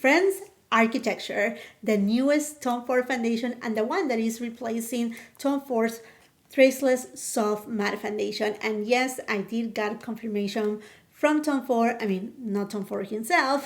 Friends, Architecture, the newest Tom Ford foundation and the one that is replacing Tom Ford's Traceless Soft Matte Foundation. And yes, I did get confirmation from Tom Ford. I mean, not Tom Ford himself,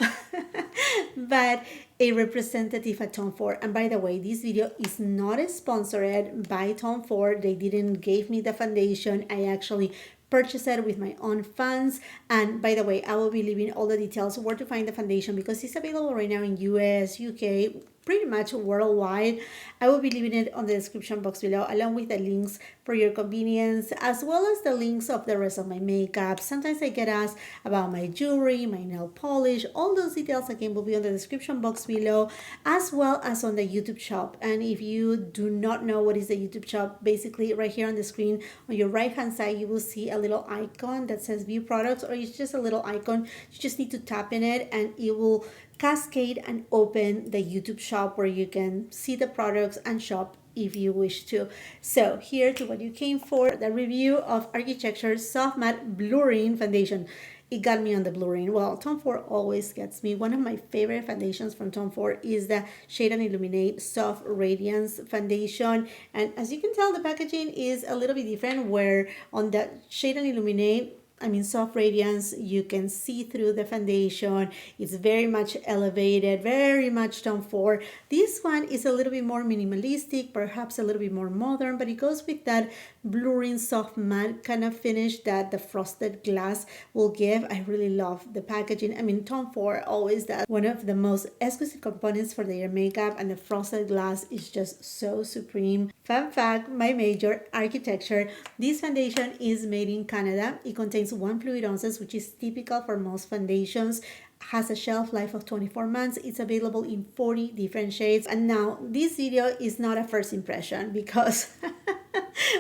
but a representative at Tom Ford. And by the way, this video is not sponsored by Tom Ford. They didn't give me the foundation. I actually purchased it with my own funds. And by the way, I will be leaving all the details where to find the foundation because it's available right now in US, UK, pretty much worldwide. I will be leaving it on the description box below along with the links for your convenience, as well as the links of the rest of my makeup. Sometimes I get asked about my jewelry, my nail polish. All those details again will be on the description box below, as well as on the YouTube shop. And if you do not know what is the YouTube shop, basically right here on the screen on your right hand side you will see a little icon that says view products, or it's just a little icon. You just need to tap in it and it will cascade and open the YouTube shop where you can see the products and shop if you wish to. So here to what you came for, the review of Architecture Soft Matte Blurring Foundation. It got me on the blurring. Well, Tom Ford always gets me. One of my favorite foundations from Tom Ford is the Shade and Illuminate Soft Radiance Foundation. And as you can tell, the packaging is a little bit different, where on the Shade and Illuminate, Soft Radiance, you can see through the foundation. It's very much elevated, very much Tom Ford. This one is a little bit more minimalistic, perhaps a little bit more modern, but it goes with that blurring soft matte kind of finish that the frosted glass will give. I really love the packaging. Tom Ford always does one of the most exclusive components for their makeup, and the frosted glass is just so supreme. Fun fact, my major, Architecture. This foundation is made in Canada. It contains 1 fluid ounces, which is typical for most foundations. Has a shelf life of 24 months. It's available in 40 different shades. And now this video is not a first impression because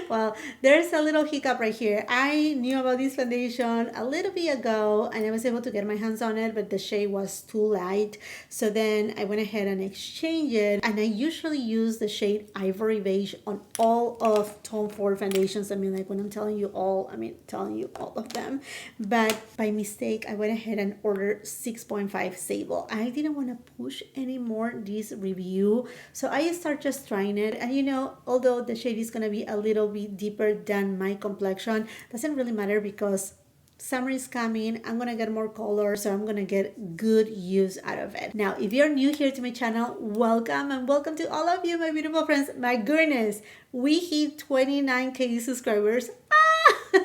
well, there's a little hiccup right here. I knew about this foundation a little bit ago and I was able to get my hands on it, but the shade was too light. So then I went ahead and exchanged it, and I usually use the shade Ivory Beige on all of Tom Ford foundations. Like when I'm telling you all, telling you all of them. But by mistake, I went ahead and ordered 6.5 Sable. I didn't want to push anymore this review, so I start just trying it. And although the shade is going to be a little bit deeper than my complexion, doesn't really matter because summer is coming. I'm gonna get more color, so I'm gonna get good use out of it. Now, if you're new here to my channel, welcome, and welcome to all of you, my beautiful friends. My goodness, we hit 29K subscribers.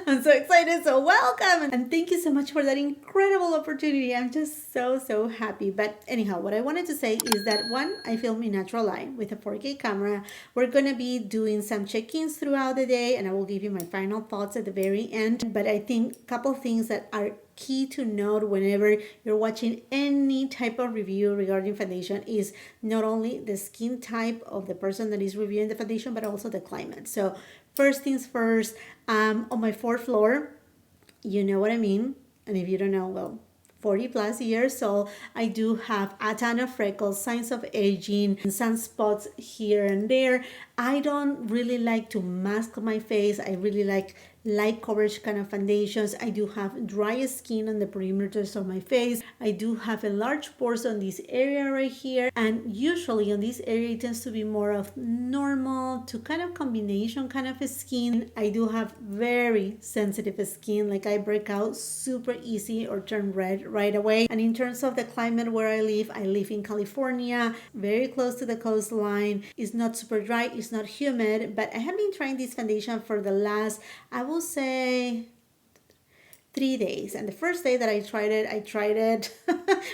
I'm so excited, so welcome, and thank you so much for that incredible opportunity. I'm just so happy. But anyhow, what I wanted to say is that one, I film in natural light with a 4K camera. We're gonna be doing some check-ins throughout the day, and I will give you my final thoughts at the very end. But I think a couple things that are key to note whenever you're watching any type of review regarding foundation is not only the skin type of the person that is reviewing the foundation, but also the climate. So first things first, on my 4th floor, you know what I mean. And if you don't know, well, 40 plus years old, I do have a ton of freckles, signs of aging, sunspots here and there. I don't really like to mask my face. I really like light coverage kind of foundations. I do have dry skin on the perimeters of my face. I do have a large pores on this area right here, and usually on this area it tends to be more of normal to kind of combination kind of skin. I do have very sensitive skin, like I break out super easy or turn red right away. And in terms of the climate where I live in California, very close to the coastline. It's not super dry, it's not humid, but I have been trying this foundation for the last, I will say, 3 days. And the first day that I tried it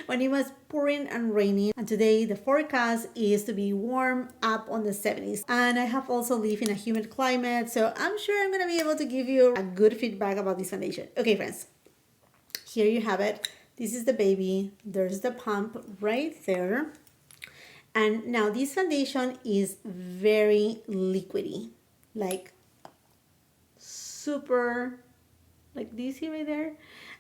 when it was pouring and raining. And today the forecast is to be warm, up on the 70s. And I have also lived in a humid climate, so I'm sure I'm going to be able to give you a good feedback about this foundation. Okay, friends, here you have it. This is the baby. There's the pump right there. And now this foundation is very liquidy, like super, like, do you see right there?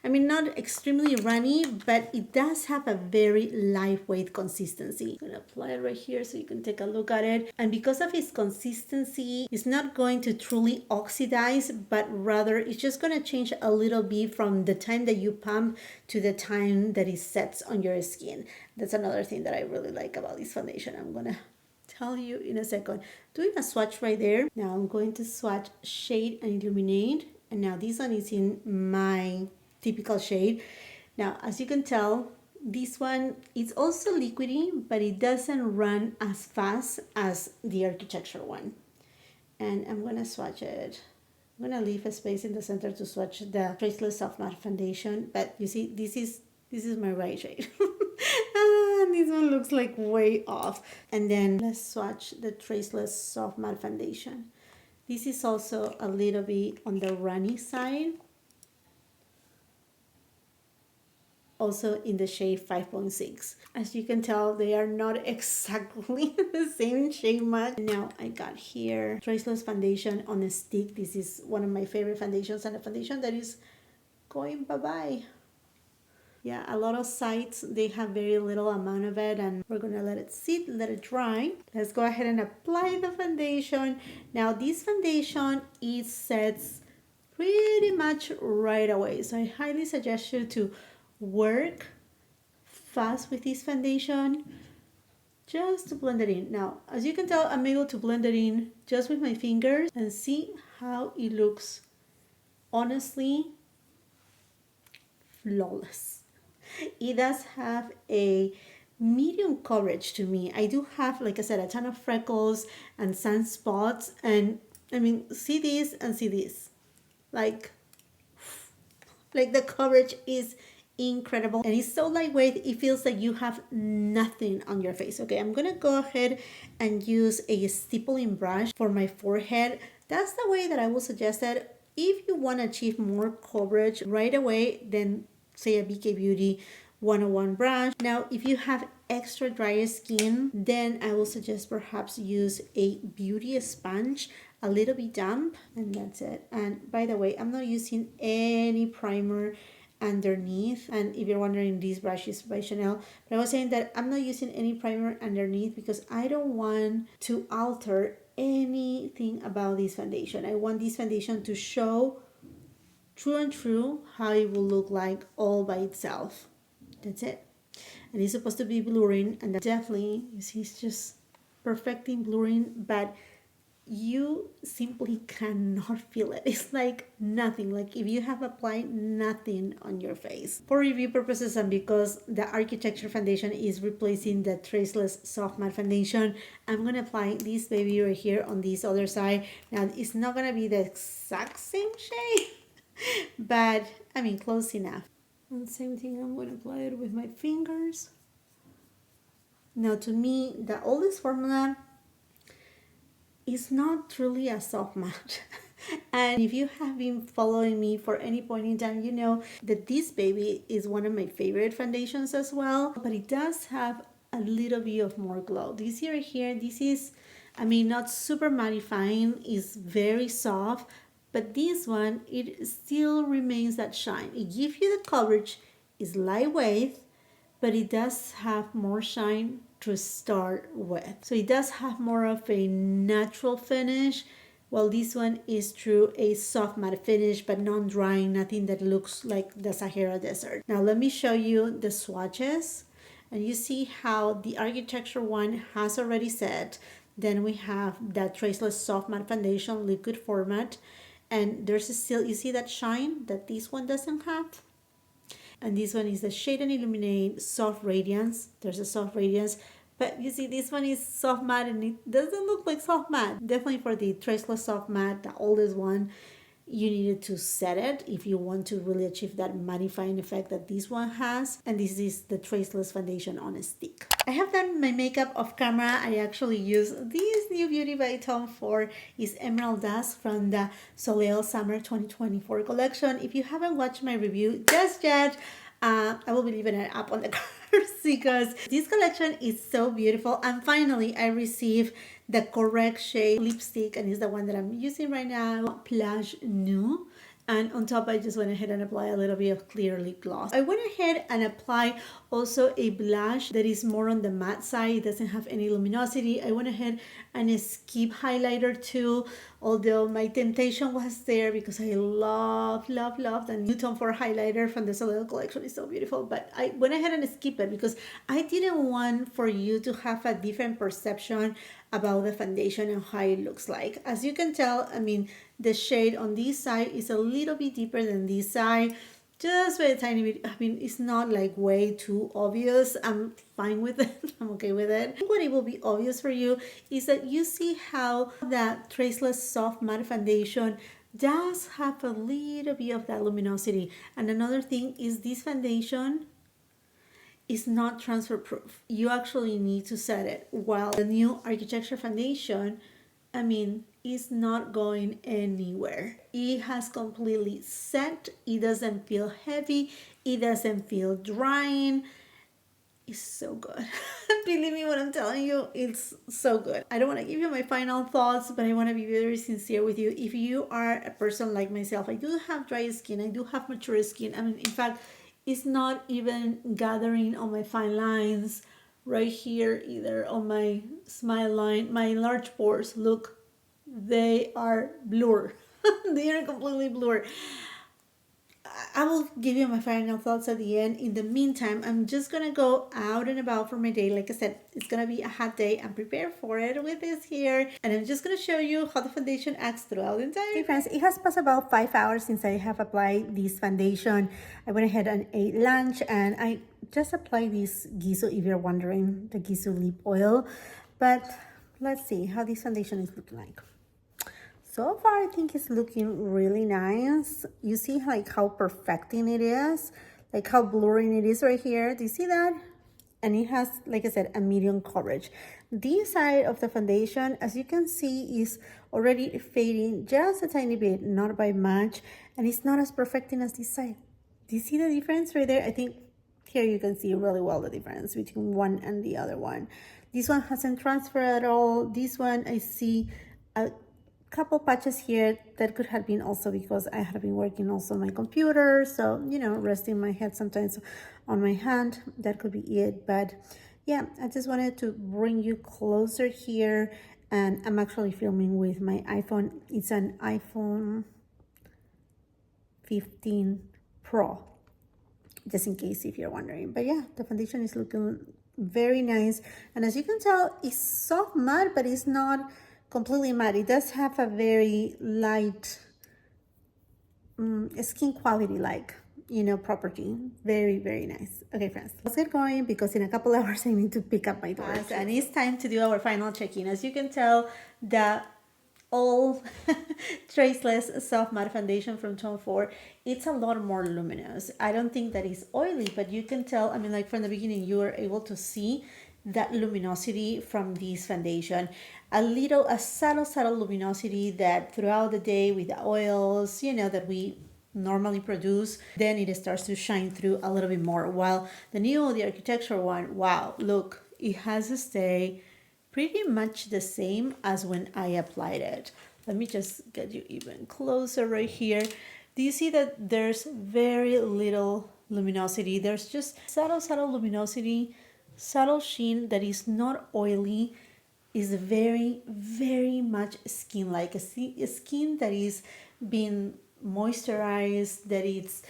I mean, not extremely runny, but it does have a very lightweight consistency. I'm gonna apply it right here so you can take a look at it. And because of its consistency, it's not going to truly oxidize, but rather it's just gonna change a little bit from the time that you pump to the time that it sets on your skin. That's another thing that I really like about this foundation. I'm gonna tell you in a second. Doing a swatch right there. Now I'm going to swatch Shade and Illuminate. And now this one is in my typical shade. Now, as you can tell, this one is also liquidy, but it doesn't run as fast as the architecture one. And I'm gonna swatch it. I'm gonna leave a space in the center to swatch the Traceless Soft Matte Foundation. But you see, this is my right shade. This one looks like way off. And then let's swatch the Traceless Soft Matte Foundation. This is also a little bit on the runny side. Also in the shade 5.6. As you can tell, they are not exactly the same shade match. Now I got here Traceless Foundation on a stick. This is one of my favorite foundations, and a foundation that is going bye-bye. Yeah, a lot of sites, they have very little amount of it, and we're gonna let it sit, let it dry. Let's go ahead and apply the foundation. Now this foundation, it sets pretty much right away. So I highly suggest you to work fast with this foundation just to blend it in. Now, as you can tell, I'm able to blend it in just with my fingers and see how it looks. Honestly, flawless. It does have a medium coverage to me. I do have, like I said, a ton of freckles and sunspots, and I mean, see this and see this. Like the coverage is incredible, and it's so lightweight, it feels like you have nothing on your face. Okay, I'm gonna go ahead and use a stippling brush for my forehead. That's the way that I will suggest it. If you want to achieve more coverage right away, then say a BK Beauty 101 brush. Now, if you have extra dry skin, then I will suggest perhaps use a beauty sponge, a little bit damp, and that's it. And by the way, I'm not using any primer underneath. And if you're wondering, this brush is by Chanel, but I was saying that I'm not using any primer underneath because I don't want to alter anything about this foundation. I want this foundation to show true and true how it will look like all by itself. That's it. And it's supposed to be blurring, and definitely, you see, it's just perfecting blurring, but you simply cannot feel it. It's like nothing, like if you have applied nothing on your face. For review purposes, and because the architecture foundation is replacing the Traceless Soft Matte Foundation, I'm gonna apply this baby right here on this other side. Now, it's not gonna be the exact same shade, but I mean, close enough. And same thing, I'm going to apply it with my fingers. Now, to me, the oldest formula is not truly a soft matte. And if you have been following me for any point in time, you know that this baby is one of my favorite foundations as well. But it does have a little bit of more glow. This here, this is, I mean, not super mattifying, it's very soft. But this one, it still remains that shine. It gives you the coverage, it's lightweight, but it does have more shine to start with. So it does have more of a natural finish, while this one is through a soft matte finish, but non-drying, nothing that looks like the Sahara Desert. Now let me show you the swatches, and you see how the architecture one has already set. Then we have the Traceless Soft Matte Foundation liquid format. And there's still, you see that shine that this one doesn't have? And this one is the Shade and Illuminate Soft Radiance. There's a Soft Radiance. But you see, this one is soft matte and it doesn't look like soft matte. Definitely for the Traceless Soft Matte, the oldest one, you needed to set it if you want to really achieve that mattifying effect that this one has. And this is the Traceless Foundation on a stick. I have done my makeup off camera. I actually use this new beauty by Tom Ford. It's Emerald Dusk from the Soleil Summer 2024 collection. If you haven't watched my review just yet, I will be leaving it up on the cards because this collection is so beautiful. And finally, I received the correct shade lipstick, and it's the one that I'm using right now, Plage Nue. And on top, I just went ahead and applied a little bit of clear lip gloss. I went ahead and applied also a blush that is more on the matte side. It doesn't have any luminosity. I went ahead and skip highlighter too, although my temptation was there because I love the new Tom Ford highlighter from the Soleil collection. It's so beautiful. But I went ahead and skipped it because I didn't want for you to have a different perception about the foundation and how it looks like. As you can tell, I mean, the shade on this side is a little bit deeper than this side, just by a tiny bit. I mean, it's not like way too obvious. I'm fine with it. I'm okay with it. I think what it will be obvious for you is that you see how that Traceless Soft Matte Foundation does have a little bit of that luminosity. And another thing is this foundation is not transfer proof. You actually need to set it, while the new Architecture Foundation, I mean, is not going anywhere. It has completely set. It doesn't feel heavy. It doesn't feel drying. It's so good. Believe me when I'm telling you, it's so good. I don't want to give you my final thoughts, but I want to be very sincere with you. If you are a person like myself, I do have dry skin. I do have mature skin. I mean, in fact, it's not even gathering on my fine lines right here either, on my smile line. My large pores, look, they are blurred. They are completely blurred. I will give you my final thoughts at the end. In the meantime, I'm just gonna go out and about for my day. Like I said, it's gonna be a hot day. I'm prepared for it with this here, and I'm just gonna show you how the foundation acts throughout the entire day. Friends, it has passed about 5 hours since I have applied this foundation. I went ahead and ate lunch, and I just applied this Gisu, if you're wondering, the Gisu lip oil. But let's see how this foundation is looking like. So far, I think it's looking really nice. You see like how perfecting it is, like how blurring it is right here. Do you see that? And it has, like I said, a medium coverage. This side of the foundation, as you can see, is already fading just a tiny bit, not by much, and it's not as perfecting as this side. Do you see the difference right there? I think here you can see really well the difference between one and the other one. This one hasn't transferred at all. This one, I see a couple patches here that could have been also because I have been working also on my computer, so you know, resting my head sometimes on my hand, that could be it. But yeah, I just wanted to bring you closer here, and I'm actually filming with my iPhone. It's an iPhone 15 Pro, just in case if you're wondering. But yeah, the foundation is looking very nice, and as you can tell, it's soft matte, but it's not completely matte. It does have a very light skin quality, like, you know, property. Very, very nice. Okay, friends, let's get going because in a couple hours I need to pick up my daughter, and it's time to do our final check-in. As you can tell, the all Traceless Soft Matte Foundation from Tom Ford, it's a lot more luminous. I don't think that it's oily, but you can tell, I mean, like from the beginning, you are able to see that luminosity from this foundation. A subtle luminosity that throughout the day with the oils, you know, that we normally produce, then it starts to shine through a little bit more. While the architecture one, wow, look, it has to stay pretty much the same as when I applied it. Let me just get you even closer right here. Do you see that there's very little luminosity? There's just subtle luminosity, subtle sheen that is not oily, is very, very much skin-like, a skin that is being moisturized, that it's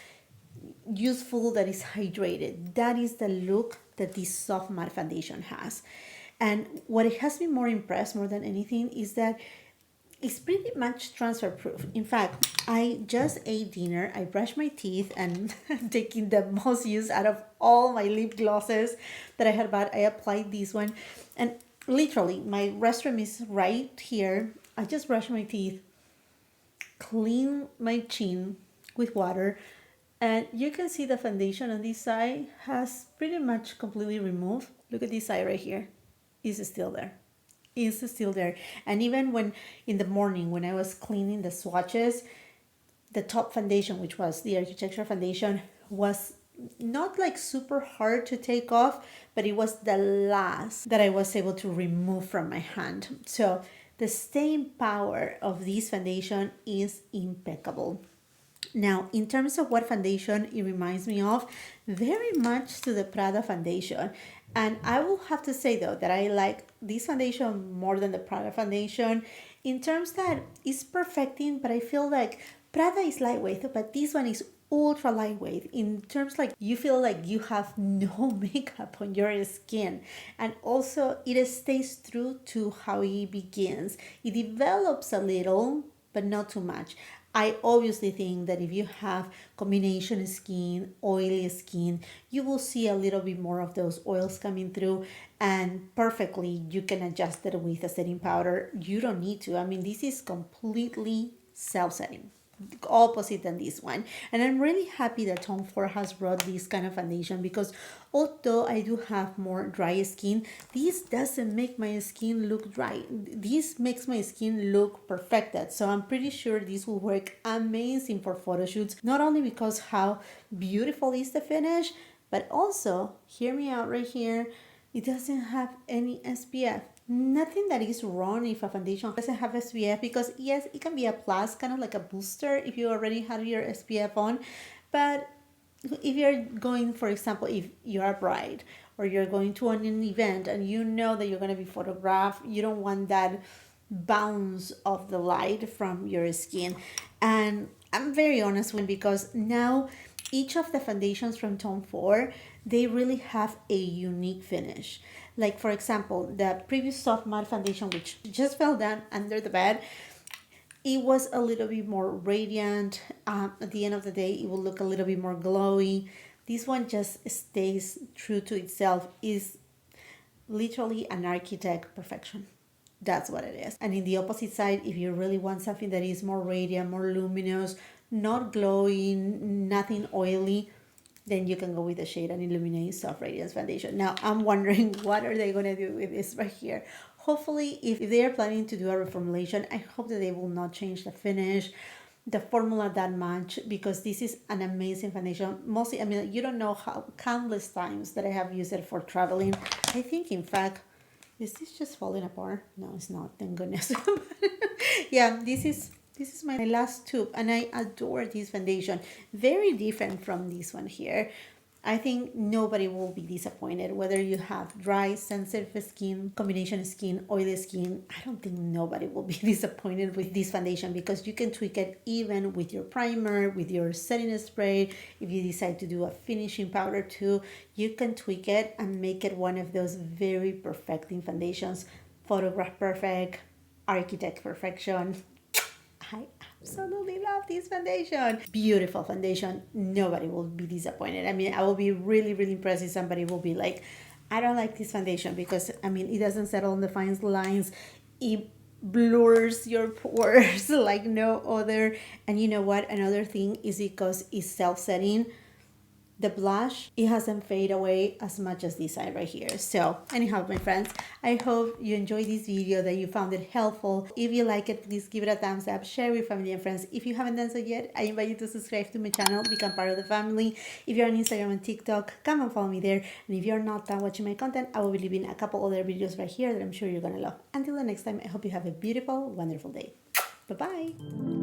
useful, that is hydrated. That is the look that this soft matte foundation has. And what it has me more impressed more than anything is that it's pretty much transfer proof. In fact, I just ate dinner, I brushed my teeth, and taking the most use out of all my lip glosses that I had bought, I applied this one. And literally, my restroom is right here. I just brushed my teeth, clean my chin with water, and you can see the foundation on this side has pretty much completely removed. Look at this side right here. It's still there. It's still there. And even when in the morning when I was cleaning the swatches, the top foundation, which was the Architecture Foundation, was not like super hard to take off, but it was the last that I was able to remove from my hand. So the staying power of this foundation is impeccable. Now, in terms of what foundation it reminds me of, very much to the Prada foundation. And I will have to say though that I like this foundation more than the Prada foundation in terms that it's perfecting, but I feel like Prada is lightweight, but this one is ultra lightweight in terms like you feel like you have no makeup on your skin, and also it stays true to how it begins. It develops a little but not too much. I obviously think that if you have combination skin, oily skin, you will see a little bit more of those oils coming through, and perfectly you can adjust it with a setting powder. You don't need to. I mean, this is completely self-setting, opposite than this one. And I'm really happy that Tom Ford has brought this kind of foundation, because although I do have more dry skin, this doesn't make my skin look dry. This makes my skin look perfected. So I'm pretty sure this will work amazing for photo shoots, not only because how beautiful is the finish, but also, hear me out right here, it doesn't have any SPF. Nothing that is wrong if a foundation doesn't have SPF, because yes, it can be a plus, kind of like a booster if you already have your SPF on. But if you're going, for example, if you're a bride or you're going to an event and you know that you're going to be photographed, you don't want that bounce of the light from your skin. And I'm very honest with, because now each of the foundations from Tom Ford, they really have a unique finish. Like for example, the previous soft matte foundation, which just fell down under the bed, it was a little bit more radiant. At the end of the day, it will look a little bit more glowy. This one just stays true to itself, is literally an architect perfection. That's what it is. And in the opposite side, if you really want something that is more radiant, more luminous, not glowing, nothing oily, then you can go with the Shade and Illuminate Soft Radiance Foundation. Now, I'm wondering what are they going to do with this right here. Hopefully, if they are planning to do a reformulation, I hope that they will not change the finish, the formula that much, because this is an amazing foundation. Mostly, I mean, you don't know how countless times that I have used it for traveling. I think, in fact, is this just falling apart? No, it's not. Thank goodness. Yeah, this is my last tube, and I adore this foundation. Very different from this one here. I think nobody will be disappointed, whether you have dry, sensitive skin, combination skin, oily skin. I don't think nobody will be disappointed with this foundation, because you can tweak it even with your primer, with your setting spray. If you decide to do a finishing powder too, you can tweak it and make it one of those very perfecting foundations. Photograph perfect, architect perfection. I absolutely love this foundation. Beautiful foundation. Nobody will be disappointed. I mean, I will be really, really impressed if somebody will be like, I don't like this foundation, because, I mean, it doesn't settle on the fine lines. It blurs your pores like no other. And you know what? Another thing is because it's self-setting. The blush, it hasn't faded away as much as this side right here. So anyhow, my friends, I hope you enjoyed this video, that you found it helpful. If you like it, please give it a thumbs up, share with family and friends. If you haven't done so yet, I invite you to subscribe to my channel, become part of the family. If you're on Instagram and TikTok, come and follow me there. And if you're not done watching my content, I will be leaving a couple other videos right here that I'm sure you're gonna love. Until the next time, I hope you have a beautiful, wonderful day. Bye-bye.